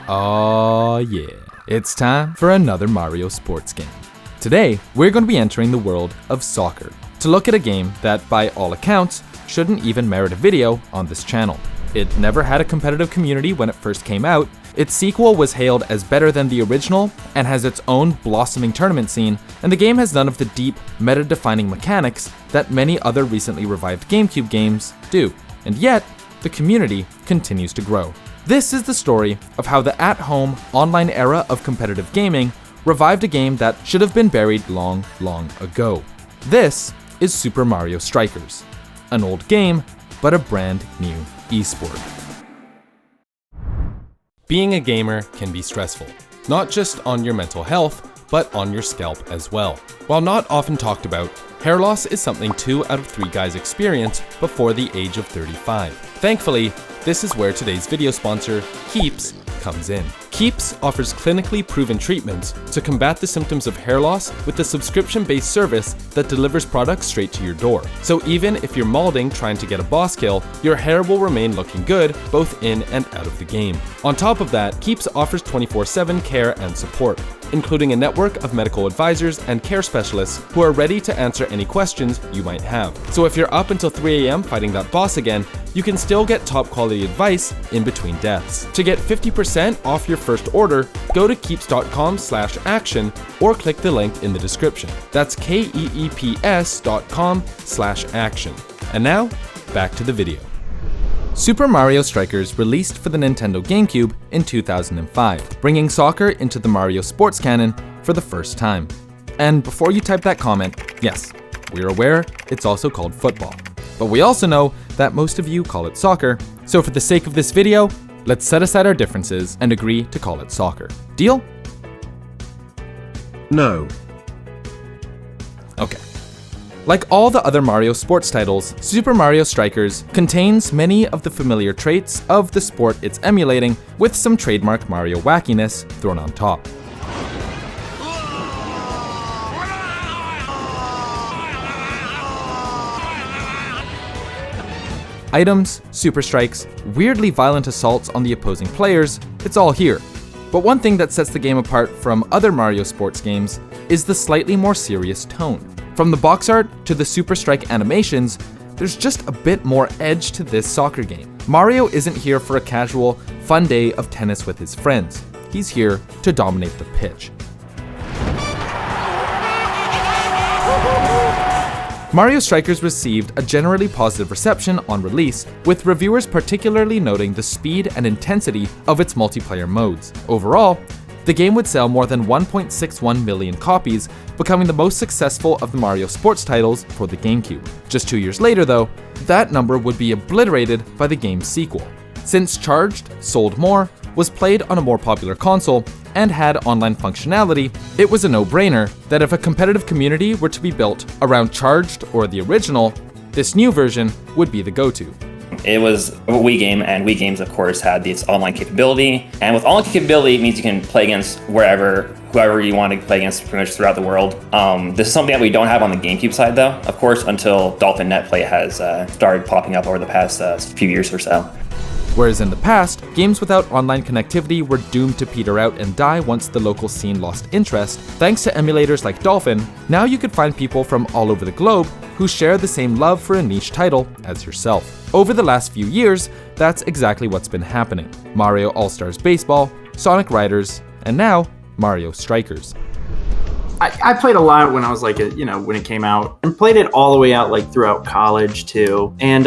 Oh yeah, it's time for another Mario sports game. Today, we're going to be entering the world of soccer to look at a game that, by all accounts, shouldn't even merit a video on this channel. It never had a competitive community when it first came out, its sequel was hailed as better than the original, and has its own blossoming tournament scene, and the game has none of the deep, meta-defining mechanics that many other recently revived GameCube games do. And yet, the community continues to grow. This is the story of how the at-home, online era of competitive gaming revived a game that should have been buried long, long ago. This is Super Mario Strikers. An old game, but a brand new esport. Being a gamer can be stressful, not just on your mental health, but on your scalp as well. While not often talked about, hair loss is something 2 out of 3 guys experience before the age of 35. Thankfully, this is where today's video sponsor, Keeps, comes in. Keeps offers clinically proven treatments to combat the symptoms of hair loss with a subscription-based service that delivers products straight to your door. So even if you're malding trying to get a boss kill, your hair will remain looking good both in and out of the game. On top of that, Keeps offers 24/7 care and support, including a network of medical advisors and care specialists who are ready to answer any questions you might have. So if you're up until 3 a.m. fighting that boss again, you can still get top quality advice in between deaths. To get 50% off your first order, go to keeps.com/action or click the link in the description. That's keeps.com/action. And now, back to the video. Super Mario Strikers released for the Nintendo GameCube in 2005, bringing soccer into the Mario sports canon for the first time. And before you type that comment, yes, we're aware it's also called football. But we also know that most of you call it soccer, so for the sake of this video, let's set aside our differences and agree to call it soccer. Deal? No. Okay. Like all the other Mario sports titles, Super Mario Strikers contains many of the familiar traits of the sport it's emulating, with some trademark Mario wackiness thrown on top. Items, super strikes, weirdly violent assaults on the opposing players, it's all here. But one thing that sets the game apart from other Mario sports games is the slightly more serious tone. From the box art to the super strike animations, there's just a bit more edge to this soccer game. Mario isn't here for a casual, fun day of tennis with his friends. He's here to dominate the pitch. Mario Strikers received a generally positive reception on release, with reviewers particularly noting the speed and intensity of its multiplayer modes. Overall, the game would sell more than 1.61 million copies, becoming the most successful of the Mario sports titles for the GameCube. Just 2 years later though, that number would be obliterated by the game's sequel. Since Charged sold more, was played on a more popular console, and had online functionality, it was a no-brainer that if a competitive community were to be built around Charged or the original, this new version would be the go-to. It was a Wii game, and Wii games, of course, had this online capability. And with online capability, it means you can play against whoever you want to play against pretty much throughout the world. This is something that we don't have on the GameCube side, though, of course, until Dolphin Netplay has started popping up over the past few years or so. Whereas in the past, games without online connectivity were doomed to peter out and die once the local scene lost interest, thanks to emulators like Dolphin, now you could find people from all over the globe who share the same love for a niche title as yourself. Over the last few years, that's exactly what's been happening. Mario All-Stars Baseball, Sonic Riders, and now Mario Strikers. I played a lot when I was when it came out, and played it all the way out throughout college too. And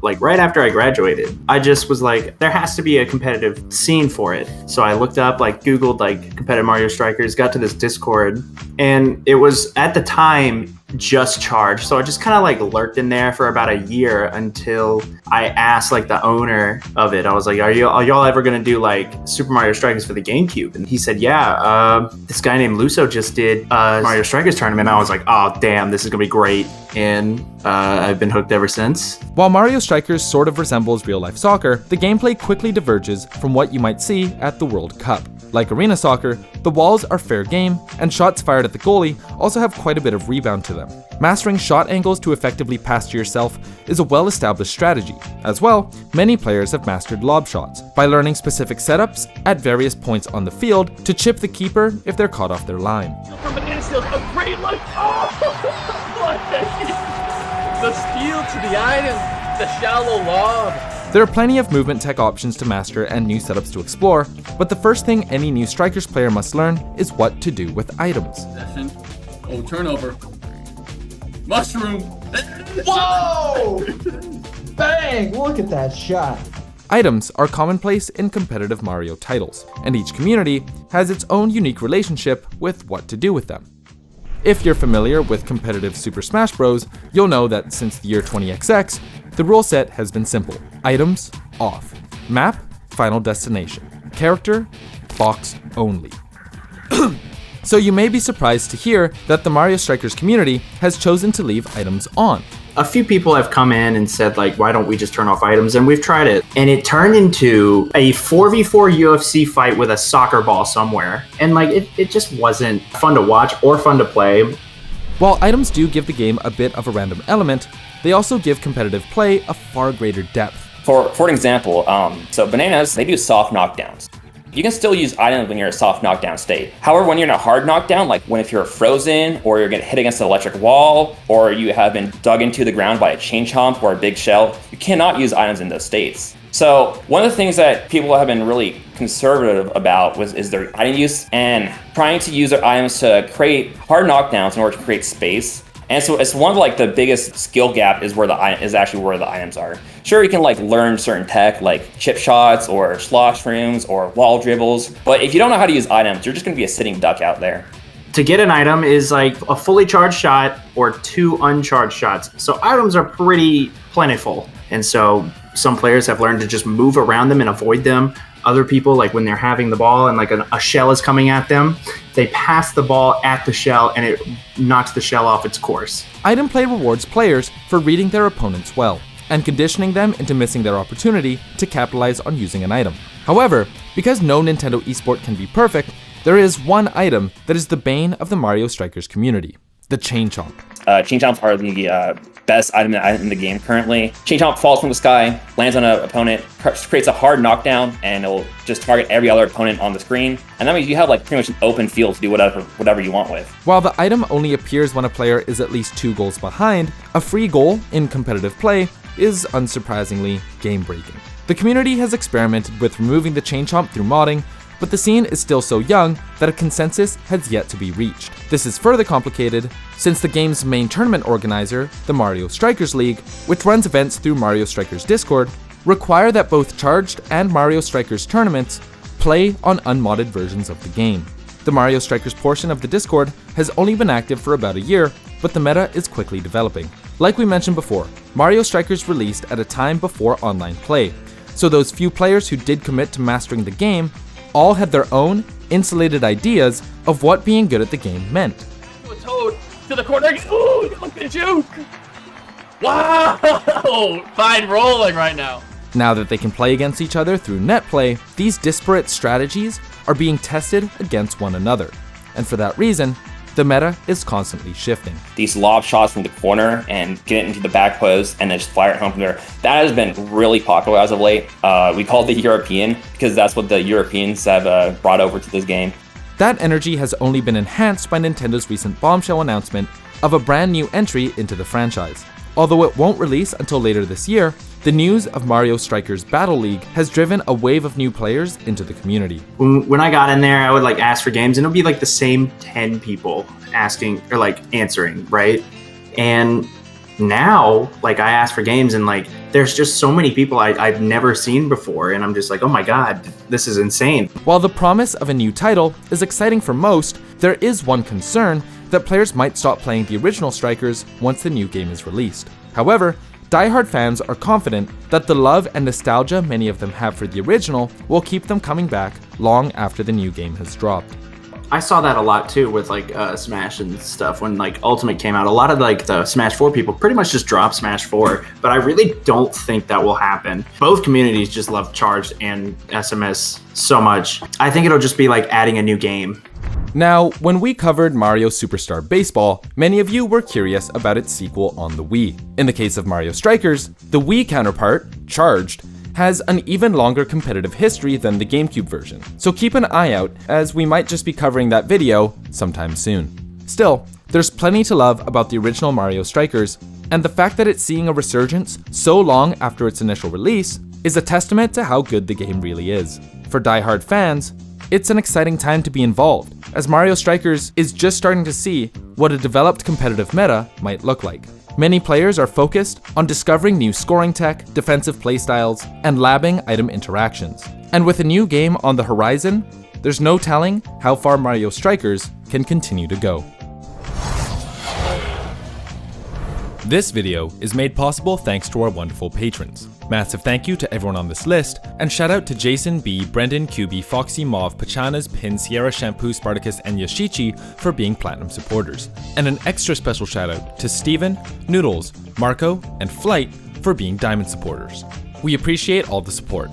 right after I graduated, I just was like, there has to be a competitive scene for it. So I looked up, Googled competitive Mario Strikers, got to this Discord, and it was at the time just Charged. So I just kind of lurked in there for about a year until I asked the owner of it. I was like, are y'all ever gonna do Super Mario Strikers for the GameCube? And he said, yeah, this guy named Luso just did Mario Strikers tournament. I was like, oh damn, this is gonna be great. And I've been hooked ever since. While Mario Strikers sort of resembles real-life soccer, the gameplay quickly diverges from what you might see at the World Cup. Like arena soccer, the walls are fair game, and shots fired at the goalie also have quite a bit of rebound to them. Mastering shot angles to effectively pass to yourself is a well-established strategy. As well, many players have mastered lob shots by learning specific setups at various points on the field to chip the keeper if they're caught off their line. From an infield, a great look. Oh, what the steal to the item, the shallow lob. There are plenty of movement tech options to master and new setups to explore, but the first thing any new Strikers player must learn is what to do with items. Possession. Oh, turnover. Mushroom. Whoa! Bang! Look at that shot. Items are commonplace in competitive Mario titles, and each community has its own unique relationship with what to do with them. If you're familiar with competitive Super Smash Bros., you'll know that since the year 20XX, the rule set has been simple. Items, off. Map, final destination. Character, box only. So you may be surprised to hear that the Mario Strikers community has chosen to leave items on. A few people have come in and said, like, why don't we just turn off items? And we've tried it. And it turned into a 4v4 UFC fight with a soccer ball somewhere. And, like, it just wasn't fun to watch or fun to play. While items do give the game a bit of a random element, they also give competitive play a far greater depth. For an example, so bananas, they do soft knockdowns. You can still use items when you're in a soft knockdown state. However, when you're in a hard knockdown, like if you're frozen, or you're getting hit against an electric wall, or you have been dug into the ground by a chain chomp or a big shell, you cannot use items in those states. So one of the things that people have been really conservative about is their item use and trying to use their items to create hard knockdowns in order to create space. And so it's one of like the biggest skill gap is actually where the items are. Sure, you can like learn certain tech like chip shots or slosh rooms or wall dribbles, but if you don't know how to use items, you're just gonna be a sitting duck out there. To get an item is like a fully charged shot or 2 uncharged shots. So items are pretty plentiful. And so some players have learned to just move around them and avoid them. Other people, like when they're having the ball and like a shell is coming at them, they pass the ball at the shell and it knocks the shell off its course. Item play rewards players for reading their opponents well, and conditioning them into missing their opportunity to capitalize on using an item. However, because no Nintendo esport can be perfect, there is one item that is the bane of the Mario Strikers community: the Chain Chomp. Chain Chomps are the best item in the game currently. Chain Chomp falls from the sky, lands on an opponent, creates a hard knockdown, and it'll just target every other opponent on the screen. And that means you have like pretty much an open field to do whatever you want with. While the item only appears when a player is at least 2 goals behind, a free goal in competitive play is unsurprisingly game-breaking. The community has experimented with removing the Chain Chomp through modding, but the scene is still so young that a consensus has yet to be reached. This is further complicated since the game's main tournament organizer, the Mario Strikers League, which runs events through Mario Strikers Discord, require that both Charged and Mario Strikers tournaments play on unmodded versions of the game. The Mario Strikers portion of the Discord has only been active for about a year, but the meta is quickly developing. Like we mentioned before, Mario Strikers released at a time before online play, so those few players who did commit to mastering the game all had their own insulated ideas of what being good at the game meant. A toad to the corner. Ooh, look at the juke. Wow, fine rolling right now. Now that they can play against each other through net play, these disparate strategies are being tested against one another. And for that reason, the meta is constantly shifting. These lob shots from the corner and get into the back post and then just fire it home from there, that has been really popular as of late. We call it the European because that's what the Europeans have brought over to this game. That energy has only been enhanced by Nintendo's recent bombshell announcement of a brand new entry into the franchise. Although it won't release until later this year, the news of Mario Strikers Battle League has driven a wave of new players into the community. When I got in there, I would like ask for games and it would be like the same 10 people asking or like answering, right? And now, like I ask for games and like there's just so many people I've never seen before and I'm just like, oh my god, this is insane. While the promise of a new title is exciting for most, there is one concern that players might stop playing the original Strikers once the new game is released. However, diehard fans are confident that the love and nostalgia many of them have for the original will keep them coming back long after the new game has dropped. I saw that a lot too with like Smash and stuff. When like Ultimate came out, a lot of like the Smash 4 people pretty much just dropped Smash 4. But I really don't think that will happen. Both communities just love Charged and SMS so much. I think it'll just be like adding a new game. Now, when we covered Mario Superstar Baseball, many of you were curious about its sequel on the Wii. In the case of Mario Strikers, the Wii counterpart, Charged, has an even longer competitive history than the GameCube version, so keep an eye out as we might just be covering that video sometime soon. Still, there's plenty to love about the original Mario Strikers, and the fact that it's seeing a resurgence so long after its initial release is a testament to how good the game really is. For die-hard fans, it's an exciting time to be involved, as Mario Strikers is just starting to see what a developed competitive meta might look like. Many players are focused on discovering new scoring tech, defensive playstyles, and labbing item interactions. And with a new game on the horizon, there's no telling how far Mario Strikers can continue to go. This video is made possible thanks to our wonderful patrons. Massive thank you to everyone on this list, and shout out to Jason B, Brendan QB, Foxy Mauve, Pachanas, Pin, Sierra Shampoo, Spartacus, and Yashichi for being platinum supporters. And an extra special shout out to Steven, Noodles, Marco, and Flight for being diamond supporters. We appreciate all the support.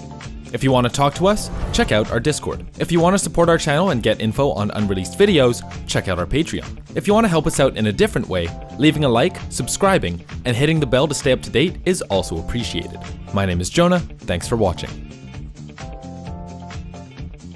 If you want to talk to us, check out our Discord. If you want to support our channel and get info on unreleased videos, check out our Patreon. If you want to help us out in a different way, leaving a like, subscribing, and hitting the bell to stay up to date is also appreciated. My name is Jonah, thanks for watching.